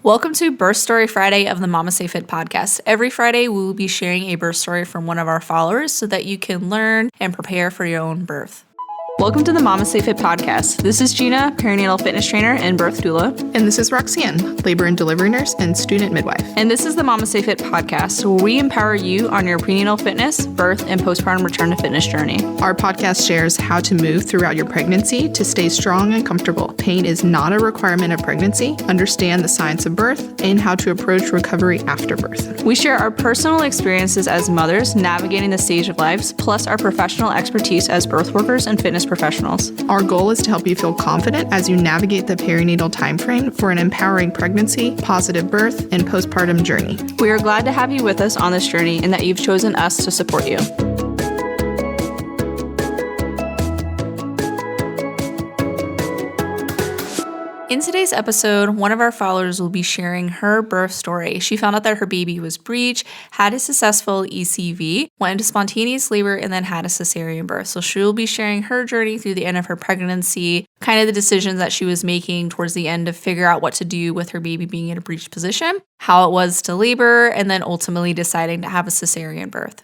Welcome to Birth Story Friday of the MamasteFit Podcast. Every Friday, we will be sharing a birth story from one of our followers so that you can learn and prepare for your own birth. Welcome to the MamasteFit Podcast. This is Gina, perinatal fitness trainer and birth doula. And this is Roxanne, labor and delivery nurse and student midwife. And this is the MamasteFit Podcast, where we empower you on your prenatal fitness, birth, and postpartum return to fitness journey. Our podcast shares how to move throughout your pregnancy to stay strong and comfortable. Pain is not a requirement of pregnancy. Understand the science of birth and how to approach recovery after birth. We share our personal experiences as mothers navigating the stage of lives, plus our professional expertise as birth workers and fitness professionals. Our goal is to help you feel confident as you navigate the perinatal timeframe for an empowering pregnancy, positive birth, and postpartum journey. We are glad to have you with us on this journey and that you've chosen us to support you. In today's episode, one of our followers will be sharing her birth story. She found out that her baby was Breech, had a successful ECV, went into spontaneous labor, and then had a cesarean birth. So she will be sharing her journey through the end of her pregnancy, kind of the decisions that she was making towards the end to figure out what to do with her baby being in a breech position, how it was to labor, and then ultimately deciding to have a cesarean birth.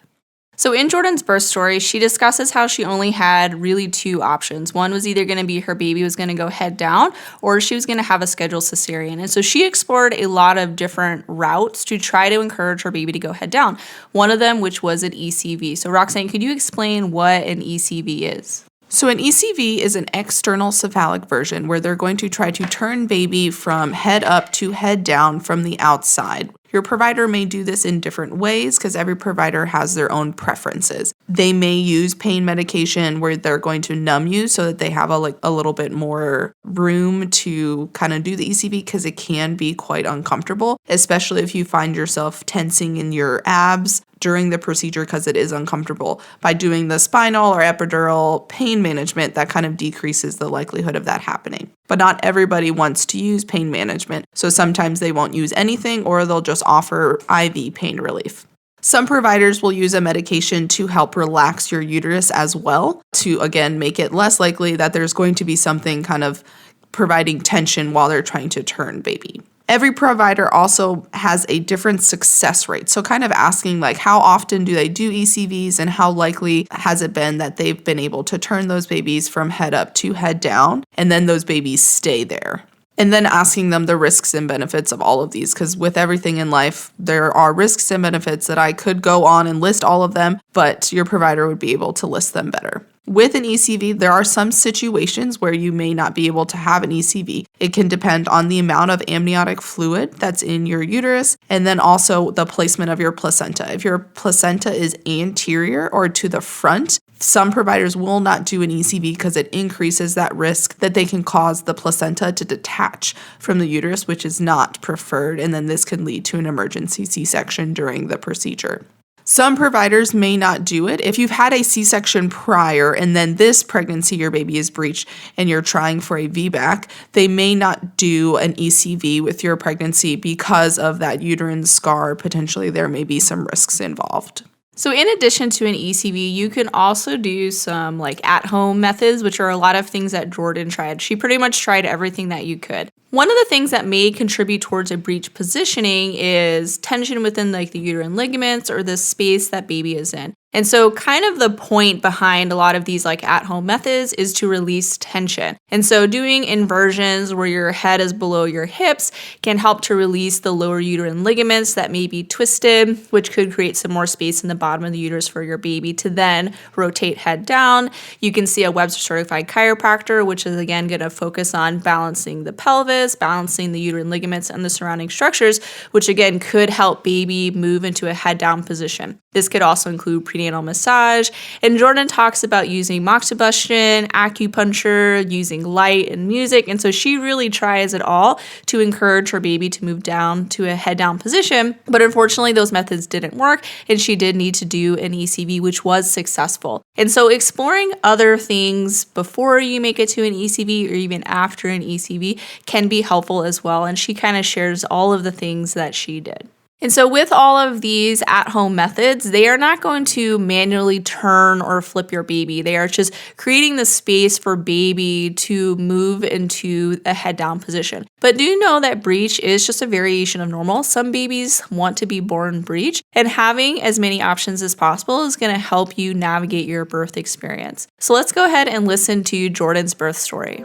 So in Jordan's birth story, she discusses how she only had really two options. One was either going to be her baby was going to go head down or she was going to have a scheduled cesarean. And so she explored a lot of different routes to try to encourage her baby to go head down. One of them, which was an ECV. So Roxanne, could you explain what an ECV is? So an ECV is an external cephalic version where they're going to try to turn baby from head up to head down from the outside. Your provider may do this in different ways because every provider has their own preferences. They may use pain medication where they're going to numb you so that they have a little bit more room to kind of do the ECV because it can be quite uncomfortable, especially if you find yourself tensing in your abs during the procedure because it is uncomfortable. By doing the spinal or epidural pain management, that kind of decreases the likelihood of that happening. But not everybody wants to use pain management, so sometimes they won't use anything or they'll just offer IV pain relief. Some providers will use a medication to help relax your uterus as well, to again make it less likely that there's going to be something kind of providing tension while they're trying to turn baby. Every provider also has a different success rate. So kind of asking like how often do they do ECVs and how likely has it been that they've been able to turn those babies from head up to head down and then those babies stay there. And then asking them the risks and benefits of all of these, because with everything in life, there are risks and benefits that I could go on and list all of them, but your provider would be able to list them better. With an ECV, there are some situations where you may not be able to have an ECV. It can depend on the amount of amniotic fluid that's in your uterus and then also the placement of your placenta. If your placenta is anterior or to the front, some providers will not do an ECV because it increases that risk that they can cause the placenta to detach from the uterus, which is not preferred, and then this can lead to an emergency C-section during the procedure. Some providers may not do it. If you've had a C-section prior and then this pregnancy, your baby is breached and you're trying for a VBAC, they may not do an ECV with your pregnancy because of that uterine scar. Potentially there may be some risks involved. So in addition to an ECV, you can also do some like at-home methods, which are a lot of things that Jordan tried. She pretty much tried everything that you could. One of the things that may contribute towards a breech positioning is tension within like the uterine ligaments or the space that baby is in. And so kind of the point behind a lot of these like at-home methods is to release tension. And so doing inversions where your head is below your hips can help to release the lower uterine ligaments that may be twisted, which could create some more space in the bottom of the uterus for your baby to then rotate head down. You can see a Webster certified chiropractor, which is again going to focus on balancing the pelvis, balancing the uterine ligaments and the surrounding structures, which again could help baby move into a head down position. This could also include prenatal massage. And Jordan talks about using moxibustion, acupuncture, using light and music. And so she really tries it all to encourage her baby to move down to a head down position. But unfortunately, those methods didn't work. And she did need to do an ECV, which was successful. And so exploring other things before you make it to an ECV or even after an ECV can be helpful as well. And she kind of shares all of the things that she did. And so with all of these at-home methods, they are not going to manually turn or flip your baby. They are just creating the space for baby to move into a head-down position. But do know that breech is just a variation of normal. Some babies want to be born breech, and having as many options as possible is going to help you navigate your birth experience. So let's go ahead and listen to Jordan's birth story.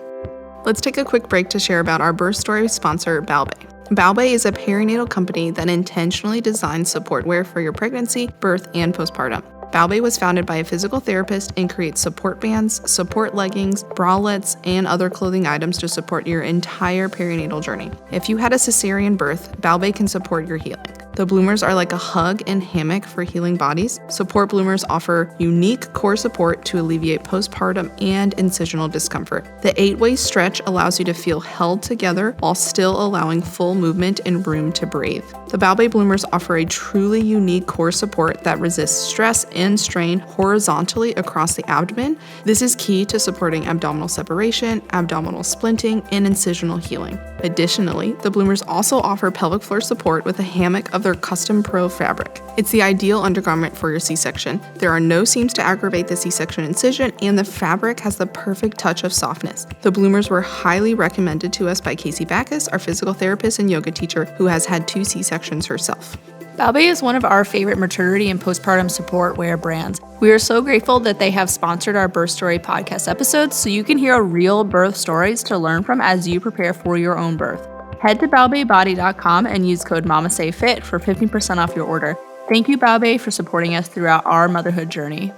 Let's take a quick break to share about our birth story sponsor, Balbay. Balbay is a perinatal company that intentionally designs support wear for your pregnancy, birth, and postpartum. Balbay was founded by a physical therapist and creates support bands, support leggings, bralettes, and other clothing items to support your entire perinatal journey. If you had a cesarean birth, Balbay can support your healing. The bloomers are like a hug and hammock for healing bodies. Support bloomers offer unique core support to alleviate postpartum and incisional discomfort. The 8-way stretch allows you to feel held together while still allowing full movement and room to breathe. The Balbay bloomers offer a truly unique core support that resists stress and strain horizontally across the abdomen. This is key to supporting abdominal separation, abdominal splinting, and incisional healing. Additionally, the bloomers also offer pelvic floor support with a hammock of their custom Pro fabric. It's the ideal undergarment for your C-section. There are no seams to aggravate the C-section incision, and the fabric has the perfect touch of softness. The bloomers were highly recommended to us by Casey Backus, our physical therapist and yoga teacher who has had 2 C-sections herself. Balbay is one of our favorite maternity and postpartum support wear brands. We are so grateful that they have sponsored our Birth Story podcast episodes so you can hear real birth stories to learn from as you prepare for your own birth. Head to balbaybody.com and use code MamasteFit for 15% off your order. Thank you, Balbay, for supporting us throughout our motherhood journey.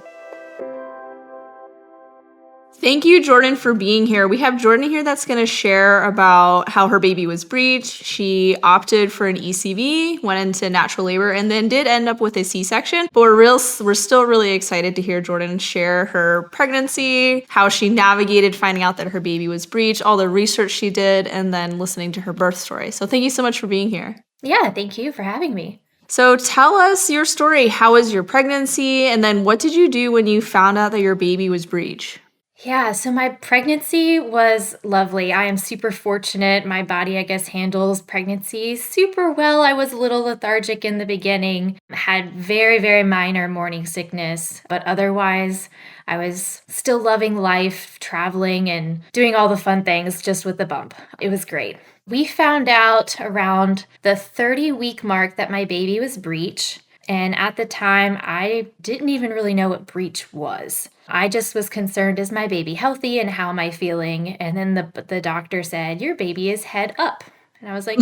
Thank you, Jordan, for being here. We have Jordan here that's going to share about how her baby was breech. She opted for an ECV, went into natural labor, and then did end up with a C-section. But we're still really excited to hear Jordan share her pregnancy, how she navigated finding out that her baby was breech, all the research she did, and then listening to her birth story. So thank you so much for being here. Yeah, thank you for having me. So tell us your story. How was your pregnancy? And then what did you do when you found out that your baby was breech? Yeah, so my pregnancy was lovely. I am super fortunate. My body, I guess, handles pregnancy super well. I was a little lethargic in the beginning, had very, very minor morning sickness, but otherwise, I was still loving life, traveling, and doing all the fun things just with the bump. It was great. We found out around the 30-week mark that my baby was breech. And at the time, I didn't even really know what breech was. I just was concerned, is my baby healthy and how am I feeling? And then the doctor said, your baby is head up. And I was like,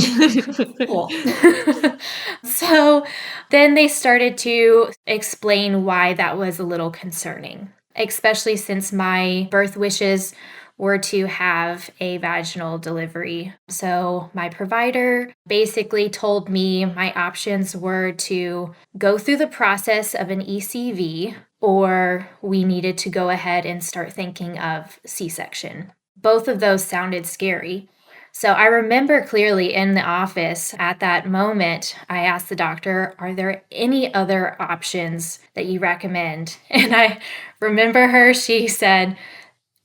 cool. So then they started to explain why that was a little concerning, especially since my birth wishes were to have a vaginal delivery. So my provider basically told me my options were to go through the process of an ECV, or we needed to go ahead and start thinking of C-section. Both of those sounded scary. So I remember clearly in the office at that moment, I asked the doctor, are there any other options that you recommend? And I remember she said,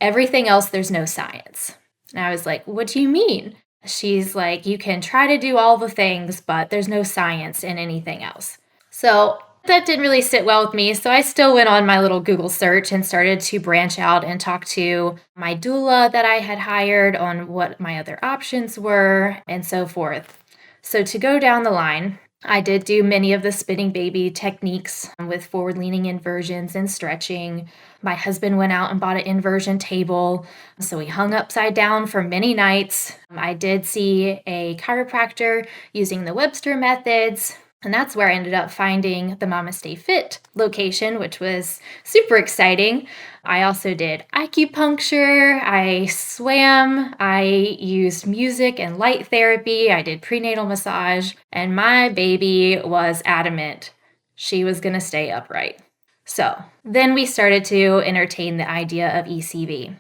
everything else, there's no science. And I was like, what do you mean? She's like, you can try to do all the things, but there's no science in anything else. So that didn't really sit well with me. So I still went on my little Google search and started to branch out and talk to my doula that I had hired on what my other options were and so forth. So to go down the line, I did do many of the spinning baby techniques with forward-leaning inversions and stretching. My husband went out and bought an inversion table, so we hung upside down for many nights. I did see a chiropractor using the Webster methods, and that's where I ended up finding the MamasteFit location, which was super exciting. I also did acupuncture, I swam, I used music and light therapy, I did prenatal massage, and my baby was adamant she was going to stay upright. So then we started to entertain the idea of ECV.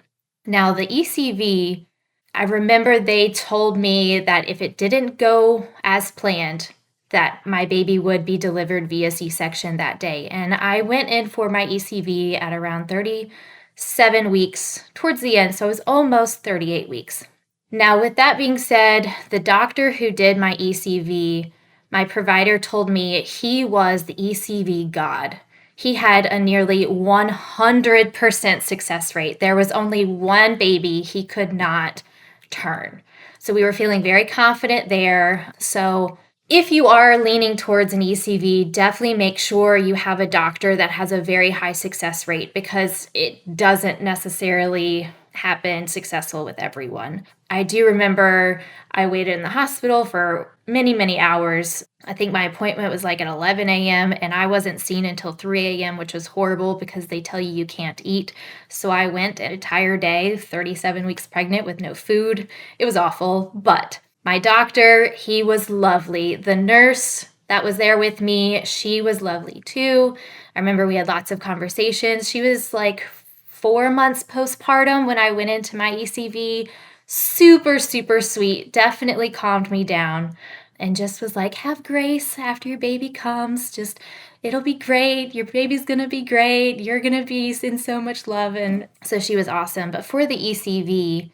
Now the ECV, I remember they told me that if it didn't go as planned, that my baby would be delivered via C-section that day. And I went in for my ECV at around 37 weeks towards the end, so it was almost 38 weeks. Now, with that being said, the doctor who did my ECV My provider told me he was the ECV god. He had a nearly 100% success rate. There was only one baby he could not turn. So we were feeling very confident there. So if you are leaning towards an ECV, definitely make sure you have a doctor that has a very high success rate, because it doesn't necessarily happen successful with everyone. I do remember I waited in the hospital for many, many hours. I think my appointment was like at 11 a.m. and I wasn't seen until 3 a.m., which was horrible because they tell you can't eat. So I went an entire day, 37 weeks pregnant with no food. It was awful, but my doctor, he was lovely. The nurse that was there with me, she was lovely too. I remember we had lots of conversations. She was like 4 months postpartum when I went into my ECV. Super, super sweet. Definitely calmed me down and just was like, have grace after your baby comes. Just, it'll be great. Your baby's going to be great. You're going to be in so much love. And so she was awesome. But for the ECV,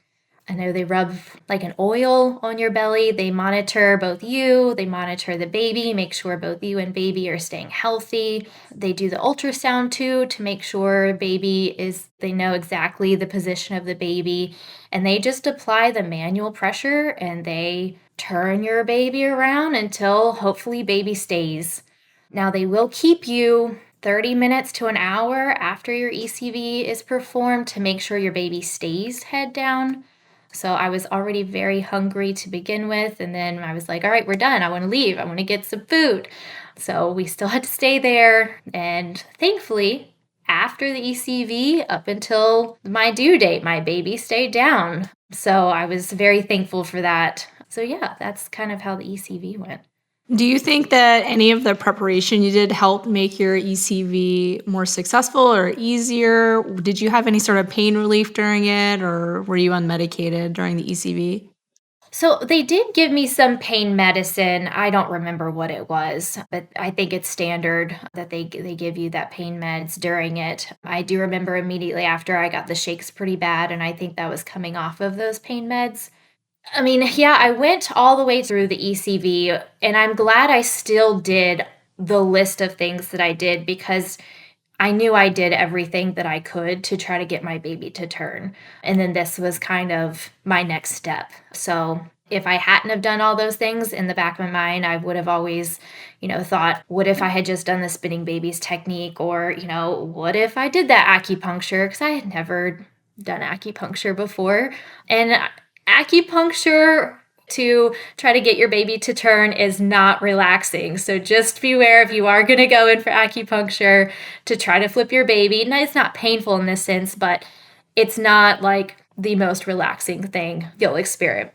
I know they rub like an oil on your belly. They monitor both you, they monitor the baby, make sure both you and baby are staying healthy. They do the ultrasound too to make sure they know exactly the position of the baby. And they just apply the manual pressure and they turn your baby around until hopefully baby stays. Now they will keep you 30 minutes to an hour after your ECV is performed to make sure your baby stays head down. So I was already very hungry to begin with. And then I was like, all right, we're done. I want to leave. I want to get some food. So we still had to stay there. And thankfully, after the ECV, up until my due date, my baby stayed down. So I was very thankful for that. So yeah, that's kind of how the ECV went. Do you think that any of the preparation you did helped make your ECV more successful or easier? Did you have any sort of pain relief during it, or were you unmedicated during the ECV? So they did give me some pain medicine. I don't remember what it was, but I think it's standard that they give you that pain meds during it. I do remember immediately after I got the shakes pretty bad, and I think that was coming off of those pain meds. I mean, yeah, I went all the way through the ECV, and I'm glad I still did the list of things that I did, because I knew I did everything that I could to try to get my baby to turn. And then this was kind of my next step. So if I hadn't have done all those things, in the back of my mind, I would have always, thought, what if I had just done the spinning babies technique? Or, what if I did that acupuncture? Because I had never done acupuncture before. And acupuncture to try to get your baby to turn is not relaxing. So just beware if you are going to go in for acupuncture to try to flip your baby. No, it's not painful in this sense, but it's not like the most relaxing thing you'll experience.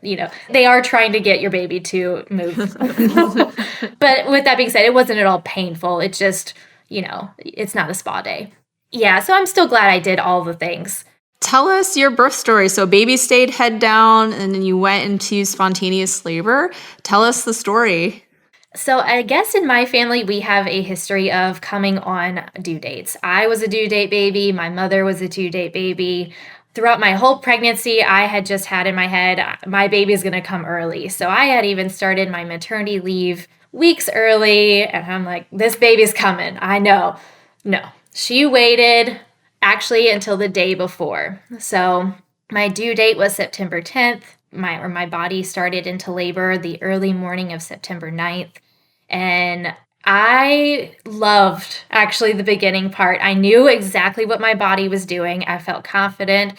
They are trying to get your baby to move. But with that being said, it wasn't at all painful. It's just, it's not a spa day. Yeah, so I'm still glad I did all the things. Tell us your birth story. So baby stayed head down and then you went into spontaneous labor. Tell us the story. So I guess in my family, we have a history of coming on due dates. I was a due date baby. My mother was a due date baby. Throughout my whole pregnancy, I had just had in my head, my baby's going to come early. So I had even started my maternity leave weeks early. And I'm like, this baby's coming. I know. No, she waited actually until the day before. So my due date was September 10th. My body started into labor the early morning of September 9th. And I loved actually the beginning part. I knew exactly what my body was doing. I felt confident.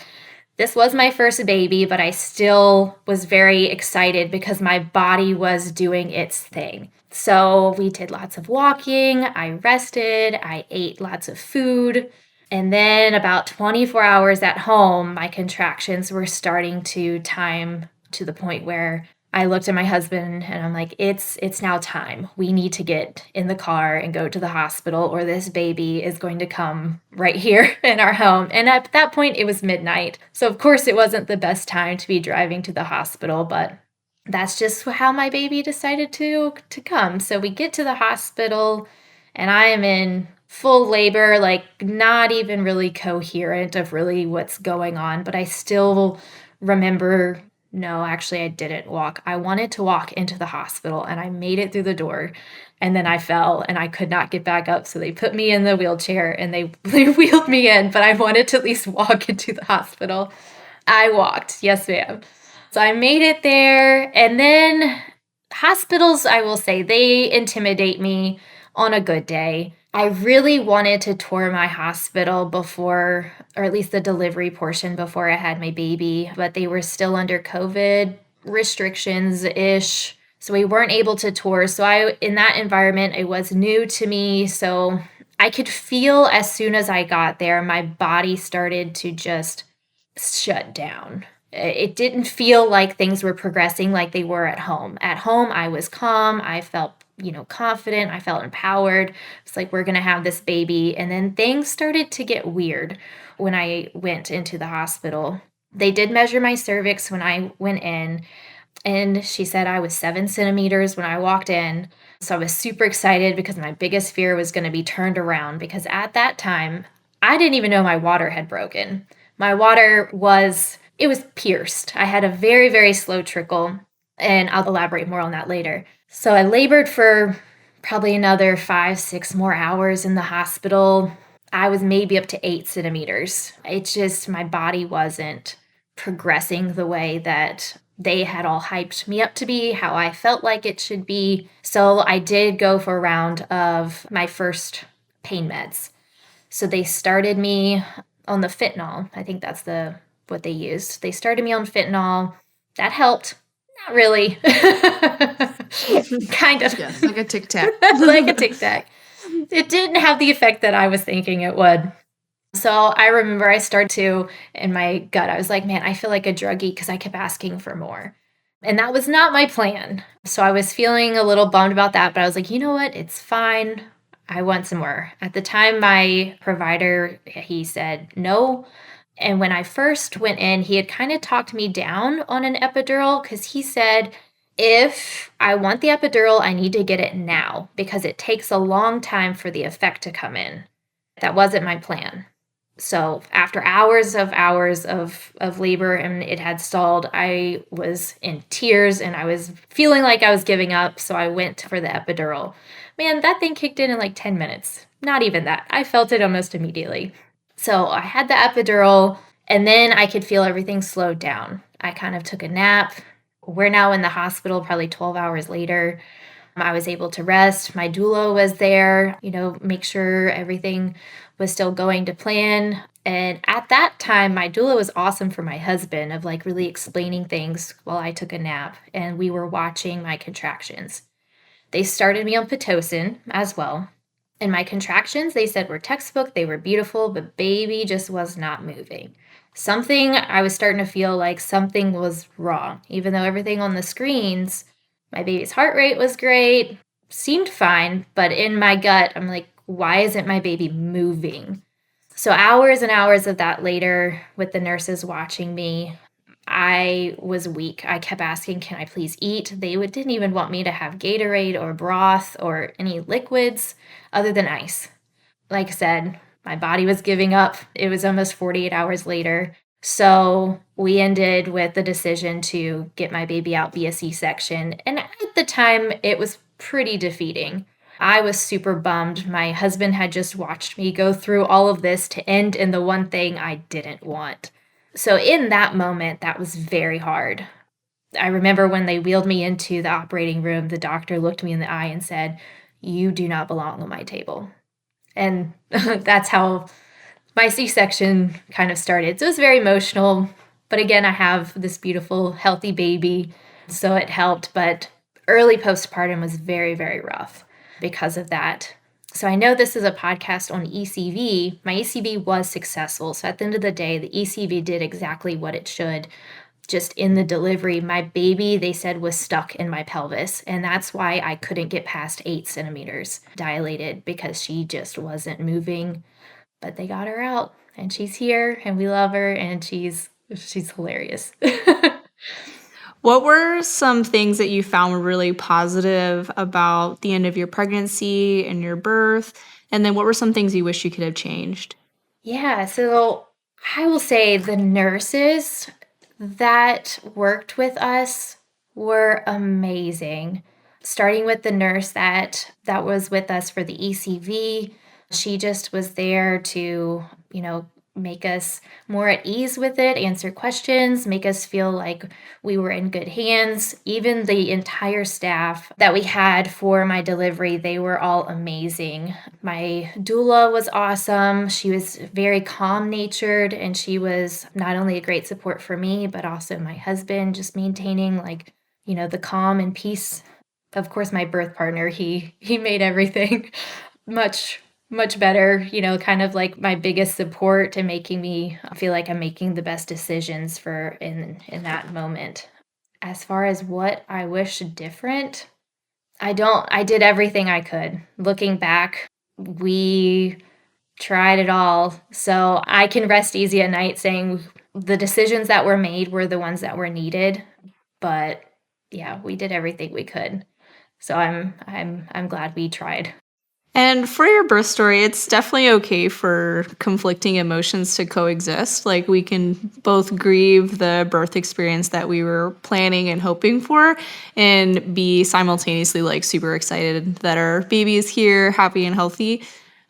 This was my first baby, but I still was very excited because my body was doing its thing. So we did lots of walking. I rested. I ate lots of food. And then about 24 hours at home, my contractions were starting to time to the point where I looked at my husband and I'm like, it's now time. We need to get in the car and go to the hospital or this baby is going to come right here in our home. And at that point, it was midnight. So of course, it wasn't the best time to be driving to the hospital, but that's just how my baby decided to come. So we get to the hospital and I am in full labor, like not even really coherent of really what's going on, but I still remember No, actually, I didn't walk. I wanted to walk into the hospital and I made it through the door and then I fell and I could not get back up. So they put me in the wheelchair and they wheeled me in, but I wanted to at least walk into the hospital. I walked. Yes, ma'am. So I made it there. And then hospitals, I will say, they intimidate me on a good day. I really wanted to tour my hospital before, or at least the delivery portion before I had my baby, but they were still under COVID restrictions-ish. So we weren't able to tour. So in that environment, it was new to me. So I could feel as soon as I got there, my body started to just shut down. It didn't feel like things were progressing like they were at home. At home, I was calm. I felt, confident. I felt empowered. It's like, we're going to have this baby. And then things started to get weird when I went into the hospital. They did measure my cervix when I went in, and she said I was 7 centimeters when I walked in. So I was super excited because my biggest fear was going to be turned around, because at that time, I didn't even know my water had broken. My water was pierced. I had a very, very slow trickle, and I'll elaborate more on that later. So I labored for probably another 5-6 more hours in the hospital. I was maybe up to 8 centimeters. It's just my body wasn't progressing the way that they had all hyped me up to be, how I felt like it should be. So I did go for a round of my first pain meds. So they started me on the fentanyl. I think that's what they used. They started me on fentanyl. That helped. Not really. Kind of. Yes, like a Tic Tac. Like a Tic Tac. It didn't have the effect that I was thinking it would. So I remember I started to, in my gut, I was like, man, I feel like a druggie because I kept asking for more. And that was not my plan. So I was feeling a little bummed about that, but I was like, you know what? It's fine. I want some more. At the time, my provider, he said no. And when I first went in, he had kind of talked me down on an epidural because he said, if I want the epidural, I need to get it now because it takes a long time for the effect to come in. That wasn't my plan. So after hours of labor and it had stalled, I was in tears and I was feeling like I was giving up. So I went for the epidural. Man, that thing kicked in like 10 minutes. Not even that. I felt it almost immediately. So I had the epidural and then I could feel everything slowed down. I kind of took a nap. We're now in the hospital probably 12 hours later. I was able to rest. My doula was there, make sure everything was still going to plan. And at that time, my doula was awesome for my husband of like really explaining things while I took a nap and we were watching my contractions. They started me on Pitocin as well. And my contractions, they said, were textbook. They were beautiful, but baby just was not moving. I was starting to feel like something was wrong. Even though everything on the screens, my baby's heart rate was great, seemed fine, but in my gut, I'm like, why isn't my baby moving? So hours and hours of that later, with the nurses watching me, I was weak. I kept asking, can I please eat? They didn't even want me to have Gatorade or broth or any liquids other than ice. Like I said, my body was giving up. It was almost 48 hours later. So we ended with the decision to get my baby out via C-section. And at the time, it was pretty defeating. I was super bummed. My husband had just watched me go through all of this to end in the one thing I didn't want. So in that moment, that was very hard. I remember when they wheeled me into the operating room, the doctor looked me in the eye and said, "You do not belong on my table." And that's how my C-section kind of started. So it was very emotional. But again, I have this beautiful, healthy baby, so it helped. But early postpartum was very, very rough because of that. So I know this is a podcast on ECV. My ECV was successful. So at the end of the day, the ECV did exactly what it should. Just in the delivery, my baby, they said, was stuck in my pelvis. And that's why I couldn't get past 8 centimeters dilated, because she just wasn't moving. But they got her out and she's here and we love her and she's hilarious. What were some things that you found were really positive about the end of your pregnancy and your birth? And then what were some things you wish you could have changed? Yeah, so I will say the nurses, that worked with us were amazing. Starting with the nurse that was with us for the ECV, she just was there to, make us more at ease with it, answer questions, make us feel like we were in good hands. Even the entire staff that we had for my delivery, they were all amazing. My doula was awesome. She was very calm-natured, and she was not only a great support for me, but also my husband, just maintaining the calm and peace. Of course, my birth partner, he made everything much better, kind of like my biggest support and making me feel like I'm making the best decisions for in that moment. As far as what I wish different, I did everything I could. Looking back, we tried it all. So I can rest easy at night saying the decisions that were made were the ones that were needed. But yeah, we did everything we could. So I'm glad we tried. And for your birth story, it's definitely okay for conflicting emotions to coexist. Like, we can both grieve the birth experience that we were planning and hoping for and be simultaneously super excited that our baby is here, happy and healthy.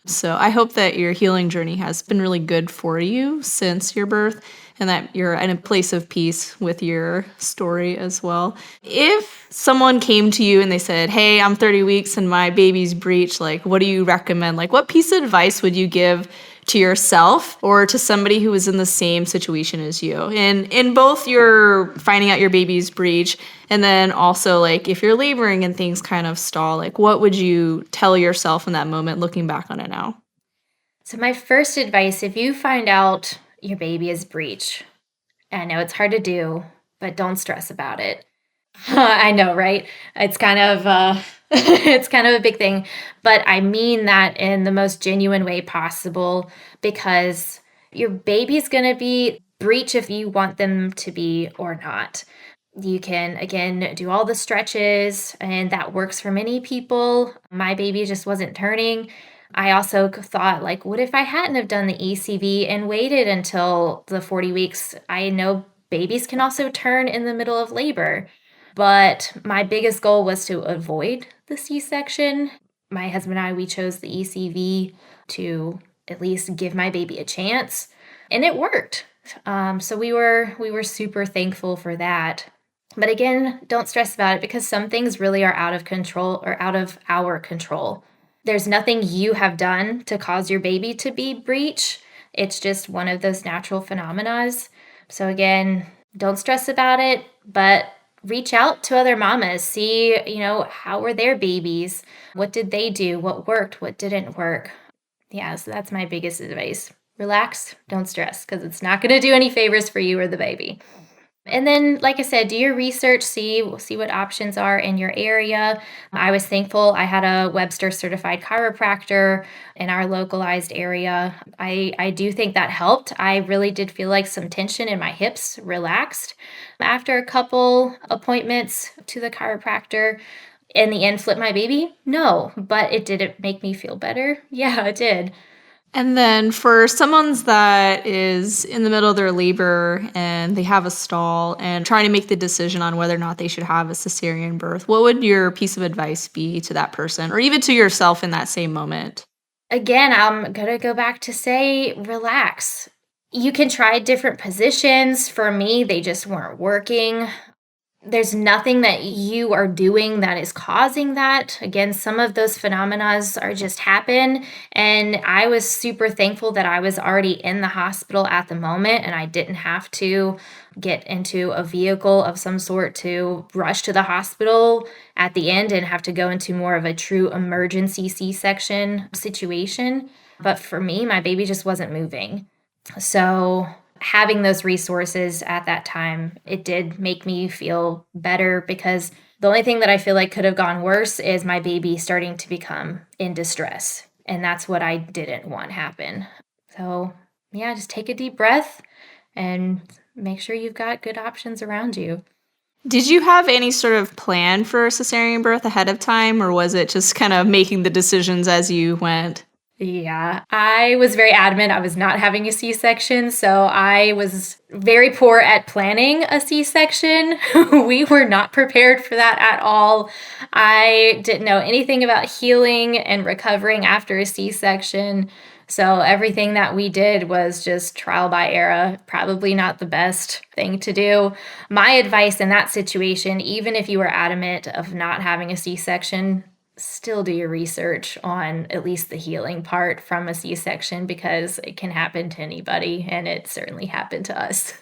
So I hope that your healing journey has been really good for you since your birth, and that you're in a place of peace with your story as well. If someone came to you and they said, hey, I'm 30 weeks and my baby's breech, what do you recommend? What piece of advice would you give to yourself or to somebody who was in the same situation as you? And in both your finding out your baby's breech and then also if you're laboring and things kind of stall, what would you tell yourself in that moment looking back on it now? So my first advice, if you find out your baby is breech, I know it's hard to do, but don't stress about it. I know, right? It's kind of it's kind of a big thing, but I mean that in the most genuine way possible, because your baby's going to be breech if you want them to be or not. You can, again, do all the stretches, and that works for many people. My baby just wasn't turning. I also thought, what if I hadn't have done the ECV and waited until the 40 weeks? I know babies can also turn in the middle of labor, but my biggest goal was to avoid the C-section. My husband and I, we chose the ECV to at least give my baby a chance, and it worked. So we were super thankful for that. But again, don't stress about it, because some things really are out of control or out of our control. There's nothing you have done to cause your baby to be breech. It's just one of those natural phenomena. So again, don't stress about it, but reach out to other mamas. See, how were their babies? What did they do? What worked? What didn't work? Yeah, so that's my biggest advice. Relax, don't stress, because it's not going to do any favors for you or the baby. And then, like I said, do your research, see what options are in your area. I was thankful I had a Webster certified chiropractor in our localized area. I do think that helped. I really did feel like some tension in my hips relaxed after a couple appointments to the chiropractor. In the end, flip my baby? No, but it did make me feel better. Yeah, it did. And then for someone that is in the middle of their labor and they have a stall and trying to make the decision on whether or not they should have a cesarean birth, what would your piece of advice be to that person, or even to yourself in that same moment? Again, I'm going to go back to say, relax. You can try different positions. For me, they just weren't working. There's nothing that you are doing that is causing that. Again, some of those phenomena are just happen. And I was super thankful that I was already in the hospital at the moment and I didn't have to get into a vehicle of some sort to rush to the hospital at the end and have to go into more of a true emergency C-section situation. But for me, my baby just wasn't moving. So having those resources at that time, it did make me feel better, because the only thing that I feel like could have gone worse is my baby starting to become in distress. And that's what I didn't want happen. So yeah, just take a deep breath and make sure you've got good options around you. Did you have any sort of plan for a cesarean birth ahead of time, or was it just kind of making the decisions as you went? Yeah, I was very adamant I was not having a C-section, so I was very poor at planning a C-section. We were not prepared for that at all. I didn't know anything about healing and recovering after a C-section. So everything that we did was just trial by error, probably not the best thing to do. My advice in that situation, even if you were adamant of not having a C-section, still do your research on at least the healing part from a C-section because it can happen to anybody, and it certainly happened to us.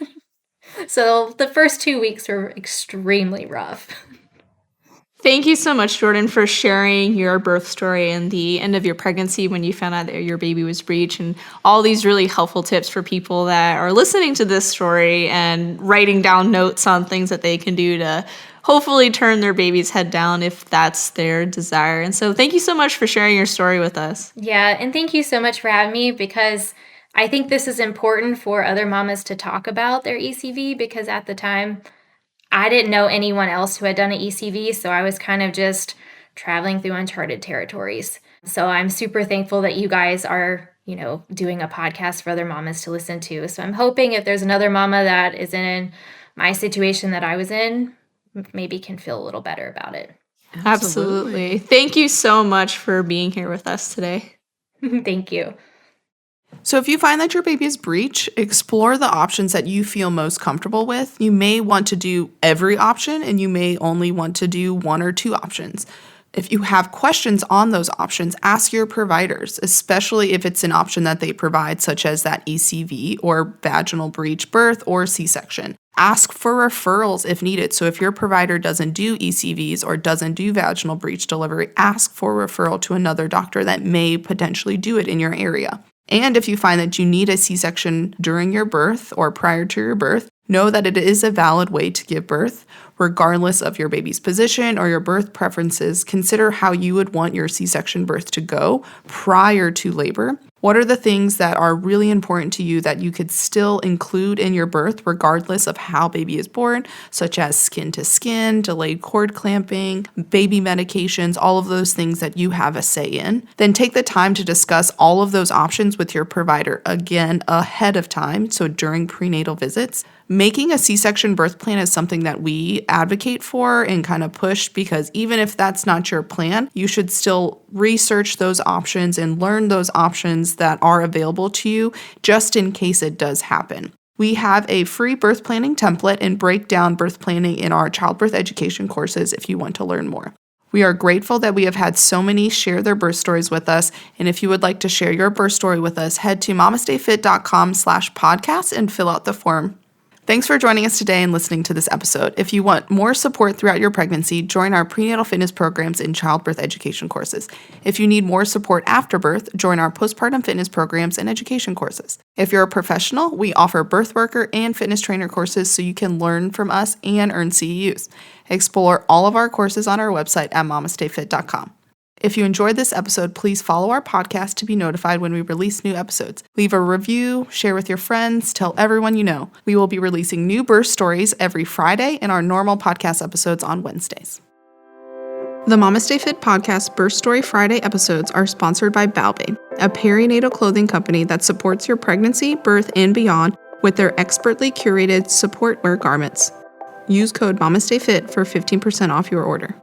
So the first 2 weeks were extremely rough. Thank you so much, Jordan, for sharing your birth story and the end of your pregnancy when you found out that your baby was Breech, and all these really helpful tips for people that are listening to this story and writing down notes on things that they can do to hopefully turn their baby's head down if that's their desire. And so thank you so much for sharing your story with us. Yeah, and thank you so much for having me, because I think this is important for other mamas to talk about their ECV, because at the time, I didn't know anyone else who had done an ECV, so I was kind of just traveling through uncharted territories. So I'm super thankful that you guys are, doing a podcast for other mamas to listen to. So I'm hoping if there's another mama that is in my situation that I was in, maybe can feel a little better about it. Absolutely. Thank you so much for being here with us today. Thank you. So if you find that your baby is Breech, explore the options that you feel most comfortable with. You may want to do every option, and you may only want to do one or two options. If you have questions on those options, ask your providers, especially if it's an option that they provide, such as that ECV or vaginal breech birth or C-section. Ask for referrals if needed. So if your provider doesn't do ECVs or doesn't do vaginal breech delivery, ask for referral to another doctor that may potentially do it in your area. And if you find that you need a C-section during your birth or prior to your birth, know that it is a valid way to give birth. Regardless of your baby's position or your birth preferences, consider how you would want your C-section birth to go prior to labor. What are the things that are really important to you that you could still include in your birth regardless of how baby is born, such as skin to skin, delayed cord clamping, baby medications, all of those things that you have a say in. Then take the time to discuss all of those options with your provider, again, ahead of time, so during prenatal visits. Making a C-section birth plan is something that we advocate for and kind of push, because even if that's not your plan, you should still research those options and learn those options that are available to you just in case it does happen. We have a free birth planning template and break down birth planning in our childbirth education courses if you want to learn more. We are grateful that we have had so many share their birth stories with us. And if you would like to share your birth story with us, head to mamastefit.com/podcast and fill out the form. Thanks for joining us today and listening to this episode. If you want more support throughout your pregnancy, join our prenatal fitness programs and childbirth education courses. If you need more support after birth, join our postpartum fitness programs and education courses. If you're a professional, we offer birth worker and fitness trainer courses so you can learn from us and earn CEUs. Explore all of our courses on our website at mamastefit.com. If you enjoyed this episode, please follow our podcast to be notified when we release new episodes. Leave a review, share with your friends, tell everyone you know. We will be releasing new birth stories every Friday and our normal podcast episodes on Wednesdays. The MamasteFit Podcast Birth Story Friday episodes are sponsored by Balbae, a perinatal clothing company that supports your pregnancy, birth, and beyond with their expertly curated support wear garments. Use code MamasteFit for 15% off your order.